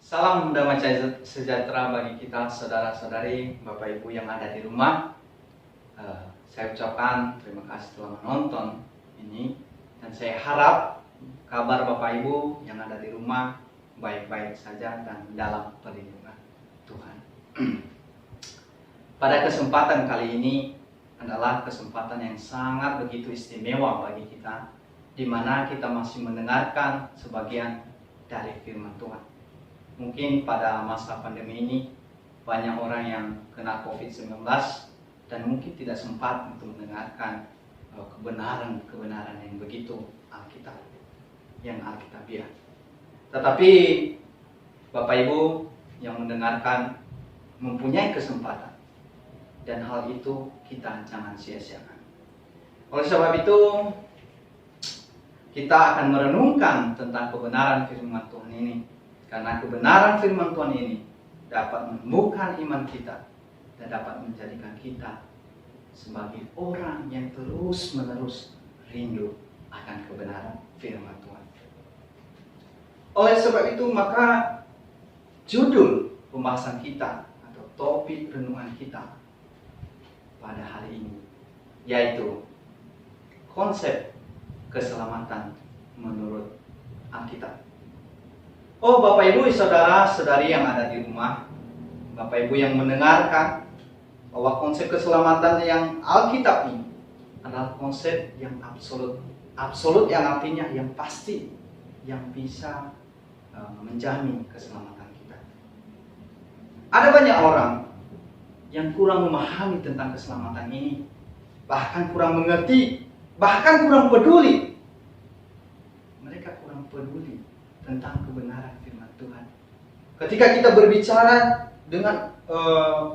Salam damai sejahtera bagi kita saudara-saudari, Bapak Ibu yang ada di rumah. Saya ucapkan terima kasih telah menonton ini, dan saya harap kabar Bapak Ibu yang ada di rumah baik-baik saja dan dalam perlindungan Tuhan. Pada kesempatan kali ini adalah kesempatan yang sangat begitu istimewa bagi kita, di mana kita masih mendengarkan sebagian dari firman Tuhan. Mungkin pada masa pandemi ini banyak orang yang kena COVID-19 dan mungkin tidak sempat untuk mendengarkan kebenaran-kebenaran yang begitu Alkitab, yang Alkitabiah. Tetapi Bapak Ibu yang mendengarkan mempunyai kesempatan, dan hal itu kita jangan sia-siakan. Oleh sebab itu, kita akan merenungkan tentang kebenaran firman Tuhan ini. Karena kebenaran firman Tuhan ini dapat menumbuhkan iman kita dan dapat menjadikan kita sebagai orang yang terus-menerus rindu akan kebenaran firman Tuhan. Oleh sebab itu, maka judul pembahasan kita atau topik renungan kita pada hari ini yaitu konsep keselamatan menurut Alkitab. Oh Bapak Ibu, saudara-saudari yang ada di rumah, Bapak Ibu yang mendengarkan, bahwa konsep keselamatan yang Alkitab ini adalah konsep yang absolut. Absolut yang artinya yang pasti, yang bisa menjamin keselamatan kita. Ada banyak orang yang kurang memahami tentang keselamatan ini, bahkan kurang mengerti, bahkan kurang peduli. Mereka kurang peduli tentang kebenaran firman Tuhan. Ketika kita berbicara dengan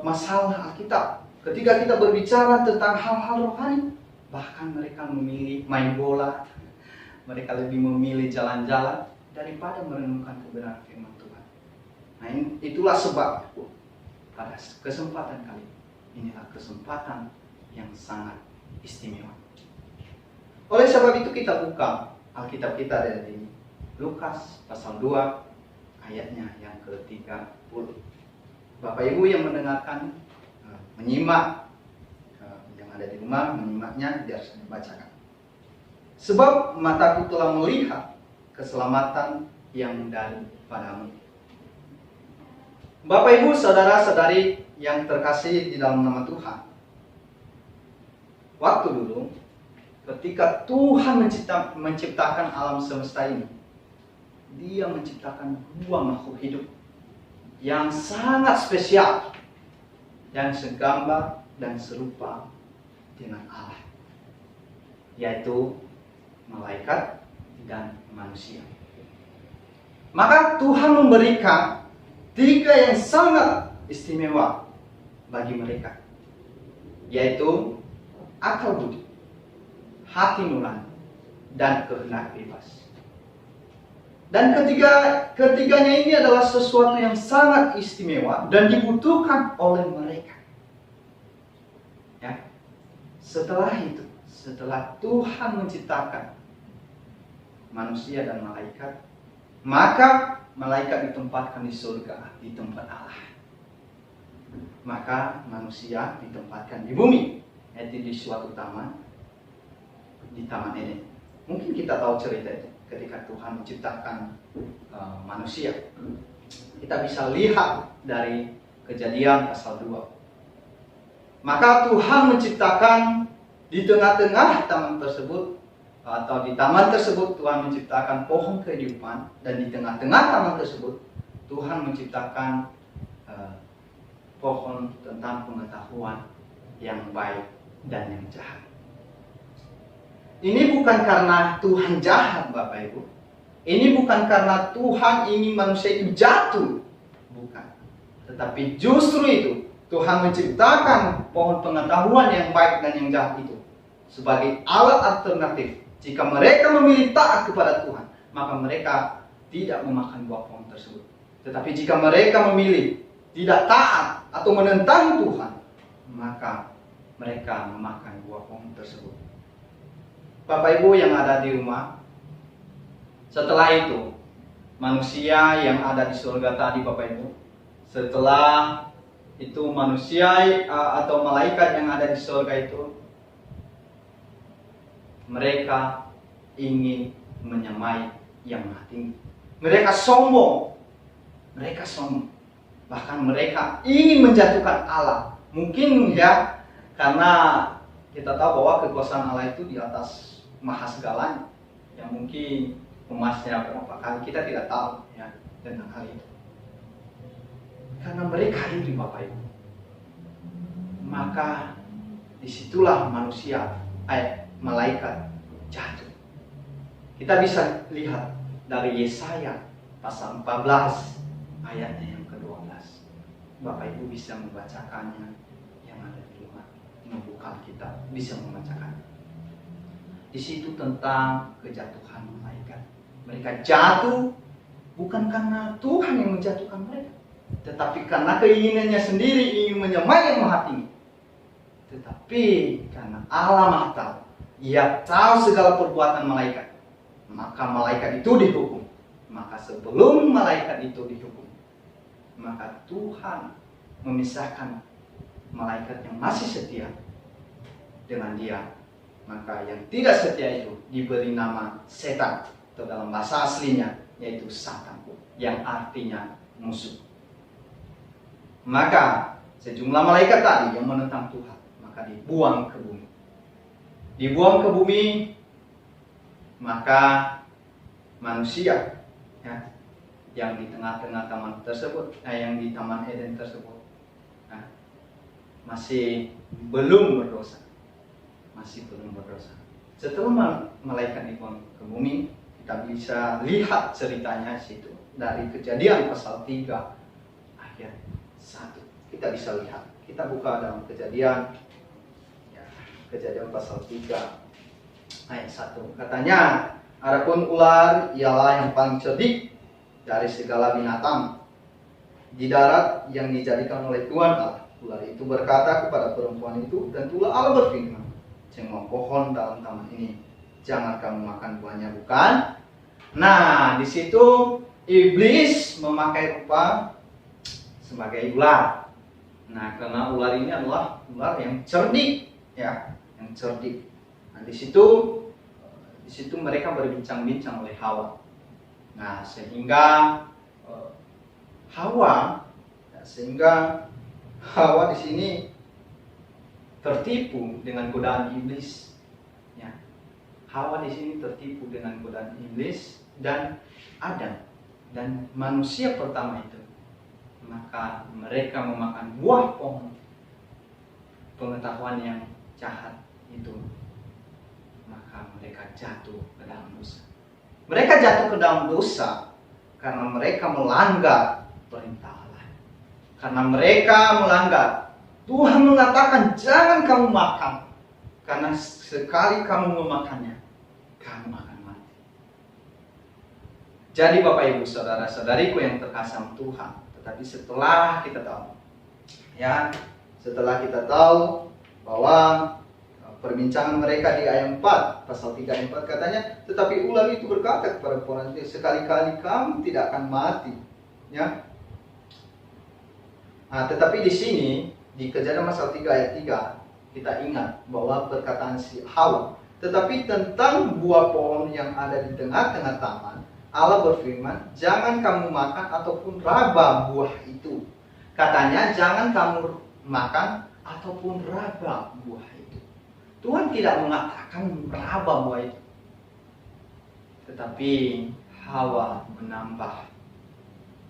masalah Alkitab, ketika kita berbicara tentang hal-hal rohani, bahkan mereka memilih main bola, mereka lebih memilih jalan-jalan daripada merenungkan kebenaran firman Tuhan. Nah, itulah sebab pada kesempatan kali ini, inilah kesempatan yang sangat istimewa. Oleh sebab itu kita buka Alkitab kita dari Lukas pasal 2 ayatnya yang ke-30. Bapak Ibu yang mendengarkan, menyimak, yang ada di rumah menyimaknya, biar saya bacakan. Sebab mataku telah melihat keselamatan yang daripadamu. Bapak Ibu, saudara-saudari yang terkasih di dalam nama Tuhan, waktu dulu ketika Tuhan menciptakan alam semesta ini, Dia menciptakan dua makhluk hidup yang sangat spesial, yang segambar dan serupa dengan Allah, yaitu malaikat dan manusia. Maka Tuhan memberikan tiga yang sangat istimewa bagi mereka, yaitu akal budi, hati nurani, dan kehendak bebas. Dan ketiganya ini adalah sesuatu yang sangat istimewa dan dibutuhkan oleh mereka. Ya. Setelah itu, setelah Tuhan menciptakan manusia dan malaikat, maka malaikat ditempatkan di surga, di tempat Allah. Maka manusia ditempatkan di bumi, yaitu di suatu taman, di Taman Eden. Mungkin kita tahu cerita itu. Ketika Tuhan menciptakan manusia, kita bisa lihat dari Kejadian pasal 2. Maka Tuhan menciptakan di tengah-tengah taman tersebut, atau di taman tersebut Tuhan menciptakan pohon kehidupan, dan di tengah-tengah taman tersebut Tuhan menciptakan pohon tentang pengetahuan yang baik dan yang jahat. Ini bukan karena Tuhan jahat, Bapak Ibu. Ini bukan karena Tuhan ingin manusia itu jatuh. Bukan. Tetapi justru itu, Tuhan menciptakan pohon pengetahuan yang baik dan yang jahat itu sebagai alat alternatif. Jika mereka memilih taat kepada Tuhan, maka mereka tidak memakan buah pohon tersebut. Tetapi jika mereka memilih tidak taat atau menentang Tuhan, maka mereka memakan buah pohon tersebut. Bapak Ibu yang ada di rumah, setelah itu manusia yang ada di surga tadi Bapak Ibu. Setelah itu manusia atau malaikat yang ada di surga itu, mereka ingin menyamai yang Maha Tinggi. Mereka sombong. Bahkan mereka ingin menjatuhkan Allah. Mungkin ya, karena kita tahu bahwa kekuasaan Allah itu di atas maha segalanya. Yang mungkin emasnya berapa kali kita tidak tahu ya tentang hal itu. Karena mereka iri Bapak Ibu. Maka disitulah malaikat jatuh. Kita bisa lihat dari Yesaya pasal 14 ayatnya yang ke-12. Bapak Ibu bisa membacakannya, yang ada di rumah, membuka kitab, bisa membacakannya. Di situ tentang kejatuhan malaikat. Mereka jatuh bukan karena Tuhan yang menjatuhkan mereka, tetapi karena keinginannya sendiri ingin menyamai yang Maha Tinggi. Tetapi karena Allah Maha Tahu, Ia tahu segala perbuatan malaikat, maka malaikat itu dihukum. Maka sebelum malaikat itu dihukum, maka Tuhan memisahkan malaikat yang masih setia dengan Dia. Maka yang tidak setia itu diberi nama setan, atau dalam bahasa aslinya yaitu Satan, yang artinya musuh. Maka sejumlah malaikat tadi yang menentang Tuhan, maka dibuang ke bumi. Dibuang ke bumi, maka manusia ya, yang di tengah-tengah taman tersebut, yang di Taman Eden tersebut, masih belum berdosa. Setelah malaikat dibuang ke bumi, kita bisa lihat ceritanya situ dari Kejadian pasal 3 ayat 1. Kita bisa lihat. Kita buka dalam Kejadian pasal 3 ayat 1. Katanya, adapun ular ialah yang paling cerdik dari segala binatang di darat yang dijadikan oleh Tuhan Allah. Ular itu berkata kepada perempuan itu, dan Tuhan Allah berfirman, semua pohon dalam taman ini jangan kamu makan buahnya, bukan? Nah, di situ iblis memakai rupa sebagai ular. Nah, karena ular ini adalah ular yang cerdik, ya, yang cerdik. Nah, di situ mereka berbincang-bincang oleh Hawa. Nah, sehingga Hawa di sini tertipu dengan godaan iblis. Ya. Hawa di sini tertipu dengan godaan iblis dan Adam dan manusia pertama itu. Maka mereka memakan buah pohon pengetahuan yang jahat itu. Maka mereka jatuh ke dalam dosa. Mereka jatuh ke dalam dosa karena mereka melanggar perintah Allah. Karena mereka melanggar, Tuhan mengatakan jangan kamu makan, karena sekali kamu memakannya, kamu akan mati. Jadi Bapak Ibu Saudara-saudariku yang terkasih Tuhan, tetapi setelah kita tahu bahwa perbincangan mereka di ayat 4, pasal 3 ayat 4 katanya, tetapi ular itu berkata kepada perempuan itu, sekali-kali kamu tidak akan mati. Ya. Nah, tetapi di sini di Kejadian pasal 3 ayat 3 kita ingat bahwa perkataan si Hawa, tetapi tentang buah pohon yang ada di tengah-tengah taman, Allah berfirman, jangan kamu makan ataupun raba buah itu. Katanya jangan kamu makan ataupun raba buah itu. Tuhan tidak mengatakan raba buah itu, tetapi Hawa menambah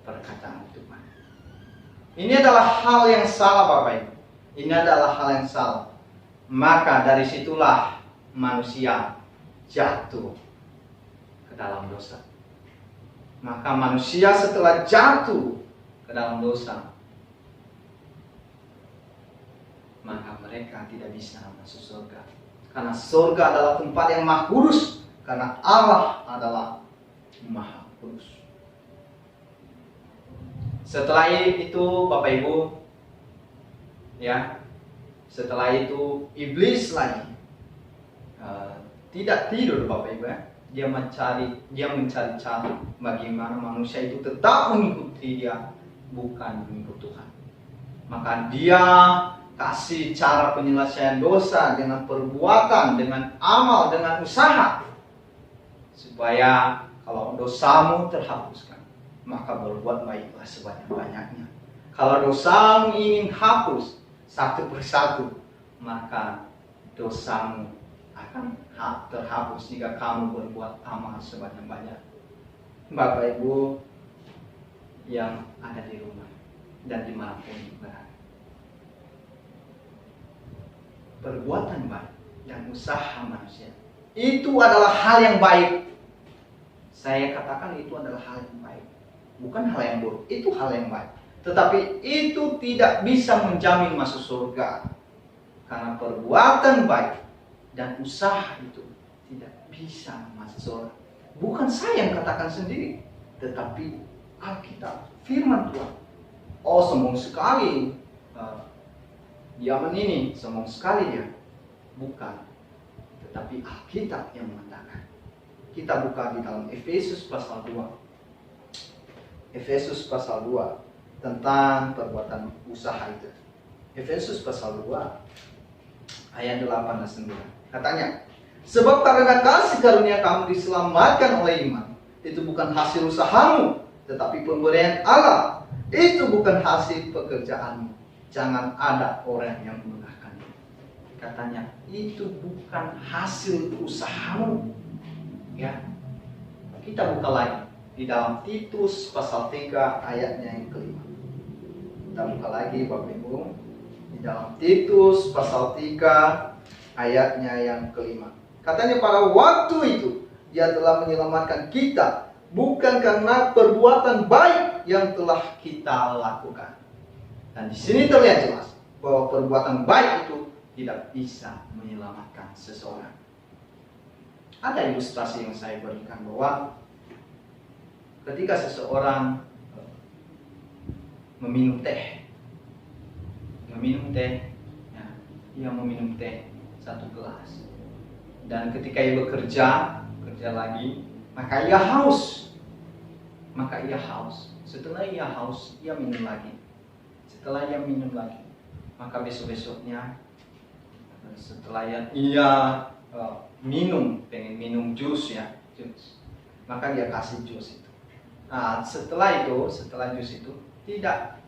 perkataan Tuhan. Ini adalah hal yang salah Bapak Ibu. Ini adalah hal yang salah. Maka dari situlah manusia jatuh ke dalam dosa. Maka manusia setelah jatuh ke dalam dosa, maka mereka tidak bisa masuk surga. Karena surga adalah tempat yang maha kudus. Karena Allah adalah maha kudus. Setelah itu Bapak Ibu, ya, setelah itu iblis lagi tidak tidur Bapak Ibu, ya. dia mencari cara bagaimana manusia itu tetap mengikuti dia, bukan mengikut Tuhan. Maka dia kasih cara penyelesaian dosa dengan perbuatan, dengan amal, dengan usaha, supaya kalau dosamu terhapuskan, maka berbuat baiklah sebanyak-banyaknya. Kalau dosamu ingin hapus satu persatu, maka dosamu akan terhapus jika kamu berbuat amal sebanyak-banyak. Bapak Ibu yang ada di rumah dan dimanapun berada, perbuatan baik dan usaha manusia itu adalah hal yang baik. Saya katakan itu adalah hal yang baik, bukan hal yang buruk. Itu hal yang baik, tetapi itu tidak bisa menjamin masuk surga, karena perbuatan baik dan usaha itu tidak bisa masuk surga. Bukan saya yang katakan sendiri, tetapi Alkitab, firman Tuhan. Oh, sombong sekali Yaman ini, sombong sekali dia. Bukan, tetapi Alkitab yang mengatakan. Kita buka di dalam Efesus pasal 2. Efesus pasal 2 tentang perbuatan usaha itu. Efesus pasal 2 ayat 8 dan 9. Katanya, sebab karena kasih karunia kamu diselamatkan oleh iman, itu bukan hasil usahamu, tetapi pemberian Allah. Itu bukan hasil pekerjaanmu. Jangan ada orang yang menggunakan. Katanya, itu bukan hasil usahamu. Ya, kita buka lagi di dalam Titus pasal 3 ayatnya yang kelima. Kita buka lagi Bapak Ibu di dalam Titus pasal 3 ayatnya yang kelima. Katanya, pada waktu itu Dia telah menyelamatkan kita bukan karena perbuatan baik yang telah kita lakukan. Dan di sini terlihat jelas bahwa perbuatan baik itu tidak bisa menyelamatkan seseorang. Ada ilustrasi yang saya berikan bahwa ketika seseorang meminum teh, ya, ia meminum teh 1 gelas, dan ketika ia kerja lagi, maka ia haus. Setelah ia haus, ia minum lagi. Setelah ia minum lagi, maka besok-besoknya, setelah ia pengen minum jus, maka dia kasih jus itu. Nah, setelah jus itu tidak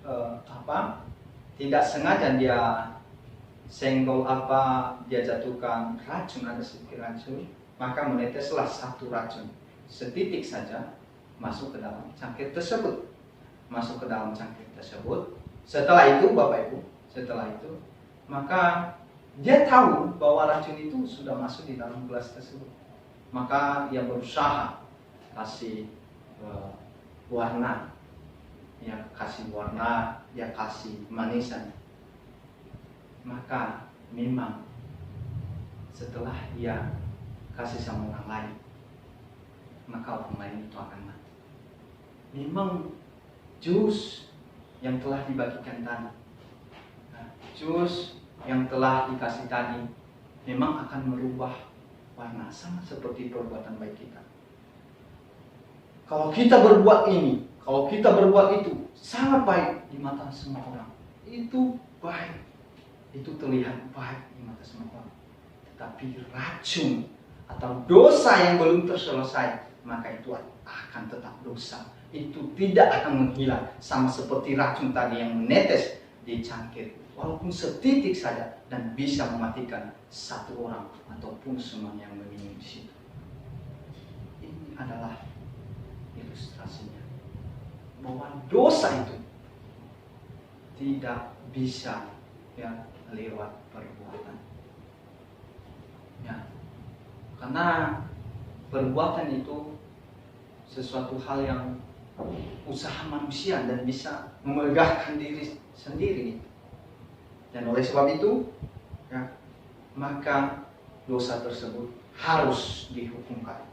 sengaja dia senggol dia jatuhkan racun, ada sedikit racun, maka meneteslah 1 racun, setitik saja masuk ke dalam cangkir tersebut. Setelah itu Bapak Ibu, maka dia tahu bahwa racun itu sudah masuk di dalam gelas tersebut. Maka dia berusaha kasih warna, dia kasih manisan. Maka memang setelah dia kasih sama orang lain, maka orang lain itu akan mati. Memang jus yang telah dibagikan tadi, jus yang telah dikasih tadi memang akan merubah warna, sama seperti perbuatan baik kita. Kalau kita berbuat ini, kalau kita berbuat itu, sangat baik di mata semua orang. Itu baik, itu terlihat baik di mata semua orang. Tetapi racun atau dosa yang belum terselesai, maka itu akan tetap dosa. Itu tidak akan menghilang, sama seperti racun tadi yang menetes di cangkir, walaupun setitik saja, dan bisa mematikan 1 orang ataupun semua yang meminum di situ. Ini adalah ilustrasinya bahwa dosa itu tidak bisa lewat perbuatan. Karena perbuatan itu sesuatu hal yang usaha manusia dan bisa memegahkan diri sendiri. Dan oleh sebab itu, maka dosa tersebut harus dihukumkan.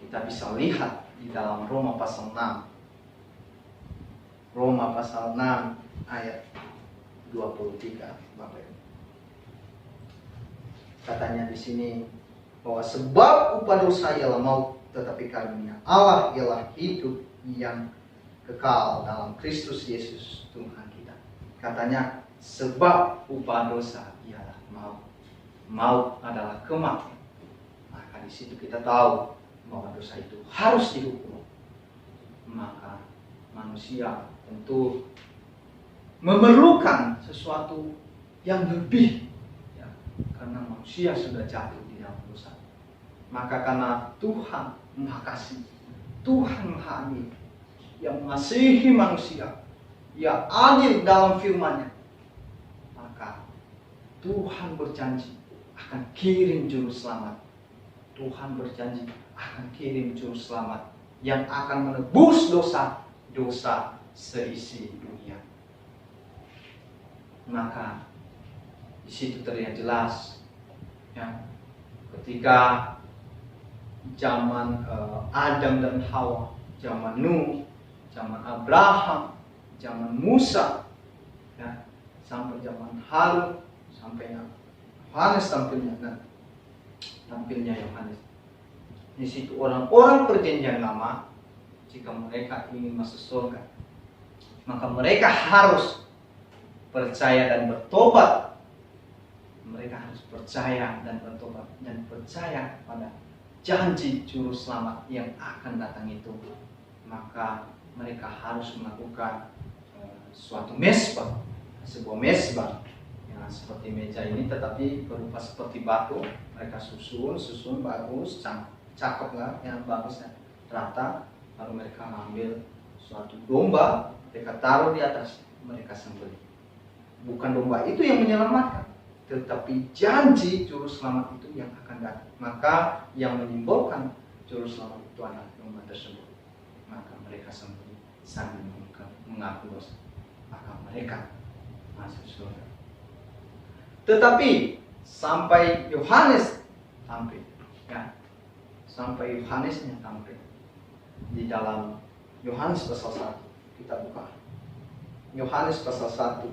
Kita bisa lihat di dalam Roma pasal 6. Roma pasal 6 ayat 23, Bapak. Katanya di sini, bahwa sebab upah dosa ialah maut, tetapi karunia Allah ialah hidup yang kekal dalam Kristus Yesus Tuhan kita. Katanya sebab upah dosa ialah maut. Maut adalah kematian. Maka di situ kita tahu bahwa dosa itu harus dihukum. Maka manusia tentu memerlukan sesuatu yang lebih, ya, karena manusia sudah jatuh di dalam dosa. Maka karena Tuhan Maha Kasih, Tuhan Maha Adil, yang mengasihi manusia, yang adil dalam firman-Nya, maka Tuhan berjanji akan kirim juru selamat. Tuhan berjanji akan kirim juru selamat yang akan menebus dosa seisi dunia. Maka di situ terlihat jelas, ya, ketika zaman Adam dan Hawa, zaman Nuh, zaman Abraham, zaman Musa, ya, sampai zaman Harun, sampai Yohanes tampilnya Yohanes. Di situ orang-orang perjanjian lama, jika mereka ingin masuk surga, maka mereka harus percaya dan bertobat. Mereka harus percaya dan bertobat dan percaya pada janji juru selamat yang akan datang itu. Maka mereka harus melakukan suatu mesbah, sebuah mesbah yang seperti meja ini, tetapi berupa seperti batu. Mereka susun bagus, cakep lah, yang bagus, ya, rata. Lalu mereka mengambil suatu domba, mereka taruh di atas, mereka sembelih. Bukan domba itu yang menyelamatkan, tetapi janji juru selamat itu yang akan datang. Maka yang menyimbolkan juru selamat itu adalah domba tersebut. Maka mereka sembelih sambil mengaku dosa, maka mereka masuk surga. Tetapi sampai Yohanes tampil, ya, sampai Yohanesnya tampil di dalam Yohanes pasal 1, kita buka Yohanes pasal 1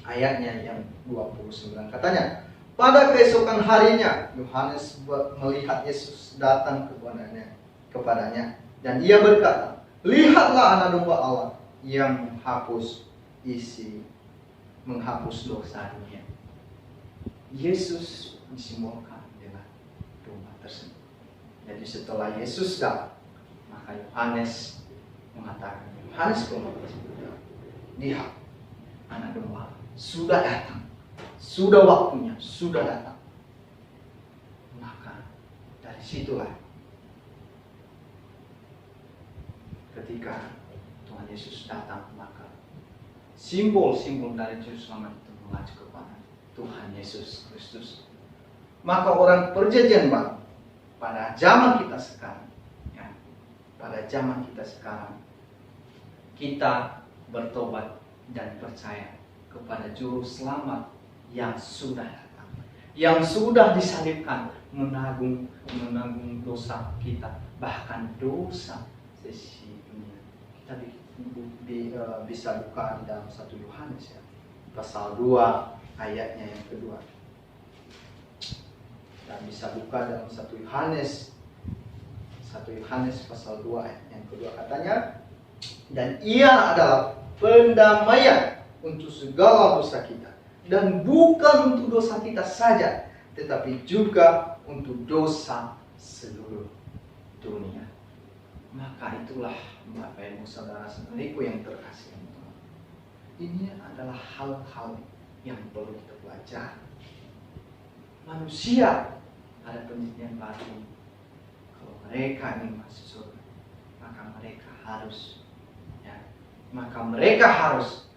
ayatnya yang 29. Katanya, pada keesokan harinya Yohanes melihat Yesus datang kepadanya, dan ia berkata, lihatlah anak domba Allah yang menghapus dosa dunia. Yesus disimbolkan dengan domba tersebut. Jadi setelah Yesus datang, maka Yohanes mengatakan, Yohanes lihat, anak domba sudah datang, sudah waktunya, sudah datang. Maka dari situlah ketika Tuhan Yesus datang, maka simbol-simbol dari juru selamat itu mengacu kepada Tuhan Yesus Kristus. Maka orang perjanjian baru pada zaman kita sekarang, ya, pada zaman kita sekarang, kita bertobat dan percaya kepada juru selamat yang sudah datang, yang sudah disalibkan, menanggung dosa kita, bahkan dosa seisi dunia. Kita bisa buka di dalam 1 Yohanes, ya, pasal 2 ayatnya yang kedua. Dan bisa buka dalam 1 Yohanes pasal 2 ayat yang kedua. Katanya, dan ia adalah pendamaian untuk segala dosa kita, dan bukan untuk dosa kita saja, tetapi juga untuk dosa seluruh dunia. Maka itulah Bapak Ibu Saudara-saudariku yang terkasih, ini adalah hal-hal yang perlu kita pelajari. Manusia ada perjanjian baru, kalau mereka ingin masuk surga, maka mereka harus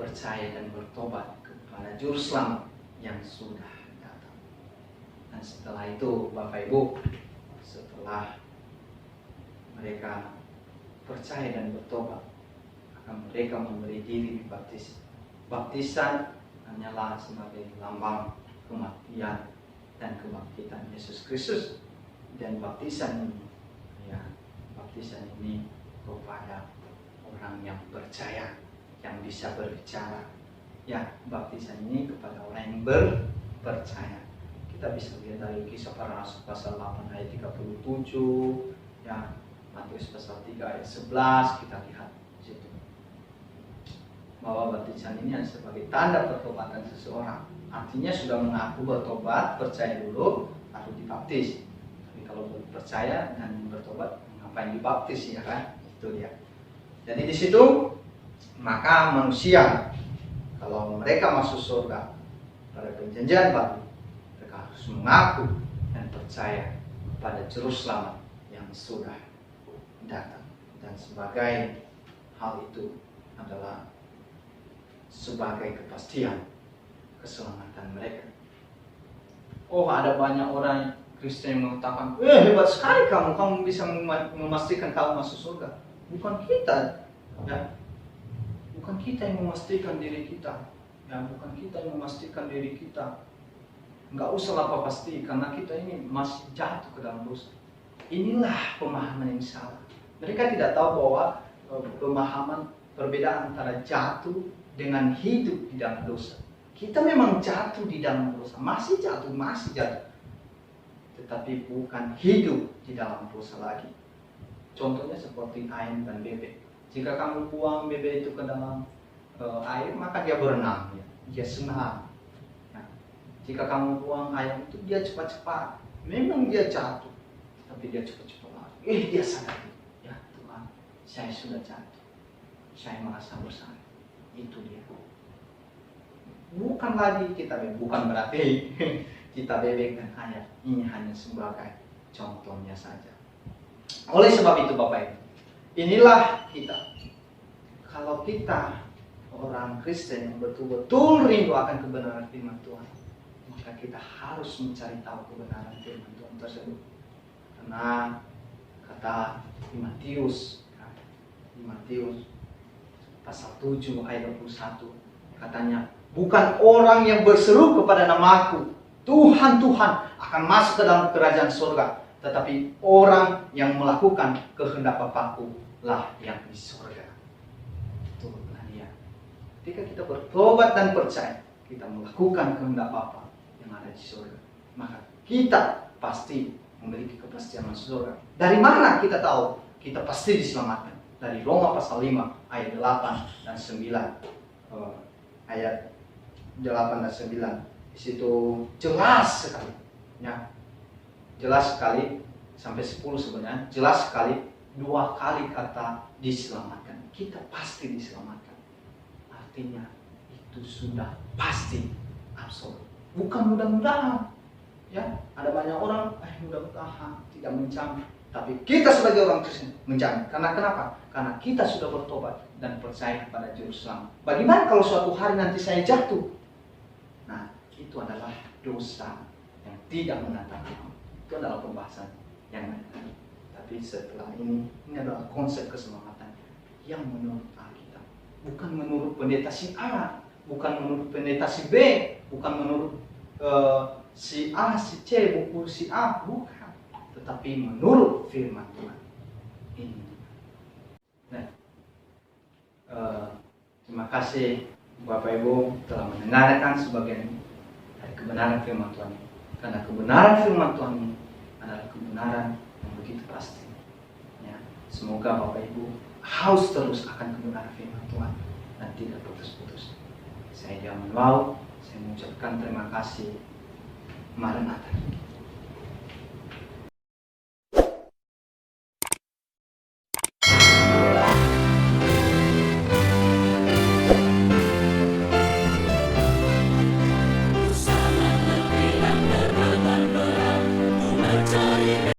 percaya dan bertobat kepada juru selamat yang sudah datang. Dan setelah itu, Bapak Ibu, setelah mereka percaya dan bertobat, akan mereka memberi diri dibaptis. Baptisan hanyalah sebagai lambang kematian dan kebangkitan Yesus Kristus. Dan baptisan ini kepada orang yang percaya, yang bisa berbicara. Ya, baptisan ini kepada orang yang berpercaya. Kita bisa lihat dari Kisah Para Rasul pasal 8 ayat 37, ya, Matius pasal 3 ayat 11, kita lihat di situ bahwa baptisan ini sebagai tanda pertobatan seseorang. Artinya sudah mengaku bertobat, percaya dulu, lalu dibaptis. Tapi kalau belum percaya dan bertobat, ngapain dibaptis, ya kan? Itu dia. Jadi di situ maka manusia kalau mereka masuk surga pada perjanjian baru, mereka harus mengaku dan percaya pada juru selamat yang sudah datang, dan sebagai hal itu adalah sebagai kepastian keselamatan mereka. Oh, ada banyak orang Kristen yang mengatakan, hebat sekali kamu bisa memastikan kamu masuk surga. Bukan kita, ya. Bukan kita yang memastikan diri kita, ya. Bukan kita yang memastikan diri kita. Nggak usah apa pasti, karena kita ini masih jatuh ke dalam dosa. Inilah pemahaman yang salah. Mereka tidak tahu bahwa pemahaman perbedaan antara jatuh dengan hidup di dalam dosa. Kita memang jatuh di dalam dosa, masih jatuh. Tetapi bukan hidup di dalam dosa lagi. Contohnya seperti ayam dan bebek. Jika kamu buang bebek itu ke dalam air, maka dia berenang, ya. Dia senang. Ya. Jika kamu buang ayam itu, dia cepat-cepat. Memang dia jatuh, tapi dia cepat-cepat lari. Dia sadar, ya Tuhan, saya sudah jatuh. Saya merasa bersalah. Itu dia. Bukan lagi kita bebek, bukan berarti kita bebek dan ayam. Ini hanya sebagai contohnya saja. Oleh sebab itu Bapak Ibu, inilah kita. Kalau kita orang Kristen yang betul-betul rindu akan kebenaran firman Tuhan, maka kita harus mencari tahu kebenaran firman Tuhan tersebut. Karena kata di Matius pasal 7 ayat 21, katanya, bukan orang yang berseru kepada namaku, Tuhan, Tuhan, akan masuk ke dalam kerajaan surga, tetapi orang yang melakukan kehendak Bapa-Ku lah yang di surga. Itulah dia. Ketika kita bertobat dan percaya, kita melakukan kehendak Bapa yang ada di surga, maka kita pasti memiliki kepastian masuk surga. Dari mana kita tahu kita pasti diselamatkan? Dari Roma pasal 5 ayat 8 dan 9. Ayat 8 dan 9. Di situ jelas sekali, ya. Jelas sekali sampai 10 sebenarnya. Jelas sekali 2 kali kata diselamatkan. Kita pasti diselamatkan. Artinya itu sudah pasti absolut. Bukan mudah-mudahan. Ya, ada banyak orang mudah-mudahan tidak menjamin. Tapi kita sebagai orang Kristen menjamin. Karena kenapa? Karena kita sudah bertobat dan percaya kepada Juru Selamat. Bagaimana kalau suatu hari nanti saya jatuh? Nah, itu adalah dosa yang tidak menantang Allah. Itu adalah pembahasan yang lain. Tapi setelah ini adalah konsep keselamatan yang menurut Alkitab. Bukan menurut pendeta si A, bukan menurut pendeta si B, bukan menurut si A, si C, buku si A, bukan. Tetapi menurut firman Tuhan ini. Nah, terima kasih Bapak Ibu telah mendengarkan sebagian dari kebenaran firman Tuhan ini. Karena kebenaran firman Tuhan ini adalah kebenaran yang begitu pasti. Ya, semoga Bapak Ibu haus terus akan kebenaran firman Tuhan dan tidak putus-putus. Saya Jamal Lau, saya mengucapkan terima kasih. Maranatha.